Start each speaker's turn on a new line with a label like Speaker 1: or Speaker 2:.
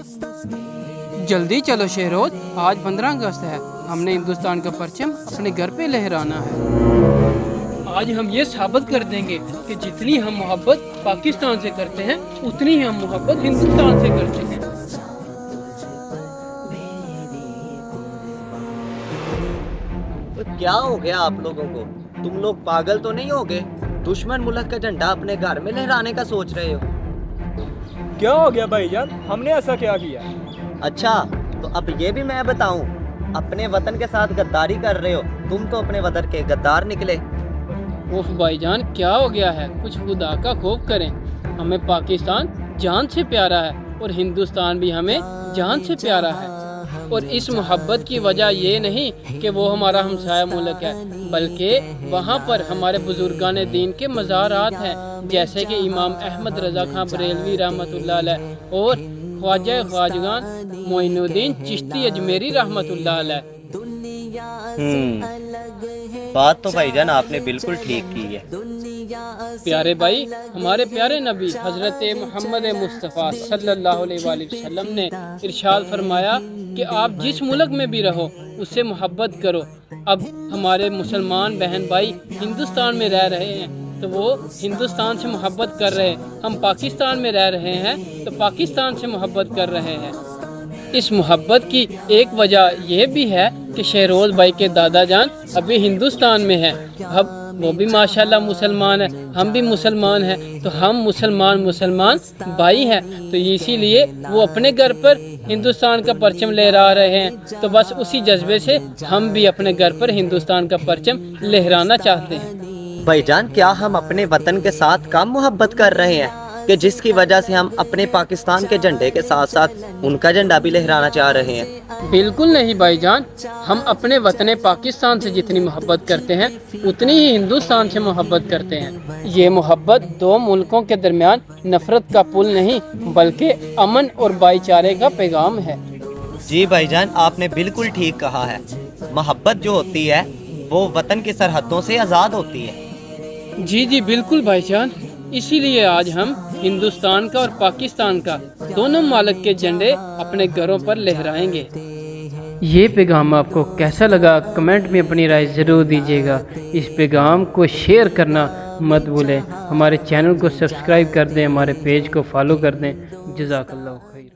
Speaker 1: जल्दी चलो शहरोज, आज 15 अगस्त है। हमने हिंदुस्तान का परचम अपने घर पे लहराना है। आज हम ये साबित कर देंगे कि जितनी हम मोहब्बत पाकिस्तान से करते हैं उतनी ही हम मोहब्बत हिंदुस्तान से करते हैं।
Speaker 2: तो क्या हो गया आप लोगों को? तुम लोग पागल तो नहीं हो गए? दुश्मन मुल्क का झंडा अपने घर में लहराने का सोच रहे हो?
Speaker 3: क्या हो गया भाईजान, हमने ऐसा क्या किया?
Speaker 2: अच्छा, तो अब ये भी मैं बताऊं, अपने वतन के साथ गद्दारी कर रहे हो। तुम तो अपने वतन के गद्दार निकले।
Speaker 1: उफ भाईजान, क्या हो गया है? कुछ खुदा का खौफ करें। हमें पाकिस्तान जान से प्यारा है और हिंदुस्तान भी हमें जान से प्यारा है। और इस मोहब्बत की वजह ये नहीं कि वो हमारा हमसाया मुल्क है, बल्कि वहाँ पर हमारे बुजुर्गान दीन के मज़ारात हैं, जैसे कि इमाम अहमद रज़ा खां बरेलवी रहमतुल्लाह अलैह और ख्वाजा ख्वाजगान मोइनुद्दीन चिश्ती अजमेरी रहमतुल्लाह अलैह।
Speaker 2: बात तो भाईजान आपने बिल्कुल ठीक की है।
Speaker 1: प्यारे भाई, हमारे प्यारे नबी हजरत मोहम्मद मुस्तफ़ा सल्लल्लाहु अलैहि वसल्लम ने इरशाद फरमाया कि आप जिस मुल्क में भी रहो उससे मोहब्बत करो। अब हमारे मुसलमान बहन भाई हिंदुस्तान में रह रहे हैं तो वो हिंदुस्तान से मोहब्बत कर रहे हैं, हम पाकिस्तान में रह रहे हैं तो पाकिस्तान से मोहब्बत कर रहे हैं। इस मोहब्बत की एक वजह यह भी है कि शहरोज भाई के दादा जान अभी हिंदुस्तान में हैं। अब वो भी माशाल्लाह मुसलमान है, हम भी मुसलमान हैं, तो हम मुसलमान भाई हैं। तो इसीलिए वो अपने घर पर हिंदुस्तान का परचम लहरा रहे हैं। तो बस उसी जज्बे से हम भी अपने घर पर हिंदुस्तान का परचम लहराना चाहते हैं।
Speaker 2: भाईजान, क्या हम अपने वतन के साथ कम मोहब्बत कर रहे हैं कि जिसकी वजह से हम अपने पाकिस्तान के झंडे के साथ साथ उनका झंडा भी लहराना चाह रहे हैं?
Speaker 1: बिल्कुल नहीं भाईजान, हम अपने वतन पाकिस्तान से जितनी मोहब्बत करते हैं उतनी ही हिंदुस्तान से मोहब्बत करते हैं। ये मोहब्बत दो मुल्कों के दरमियान नफरत का पुल नहीं बल्कि अमन और भाईचारे का पैगाम है।
Speaker 2: जी भाईजान, आपने बिल्कुल ठीक कहा है। मोहब्बत जो होती है वो वतन की सरहदों से आज़ाद होती है।
Speaker 1: जी जी बिल्कुल भाईजान, इसीलिए आज हम हिंदुस्तान का और पाकिस्तान का दोनों मालिक के झंडे अपने घरों पर लहराएंगे। ये पैगाम आपको कैसा लगा कमेंट में अपनी राय ज़रूर दीजिएगा। इस पैगाम को शेयर करना मत भूलें। हमारे चैनल को सब्सक्राइब कर दें, हमारे पेज को फॉलो कर दें। जज़ाकल्लाहु खैर।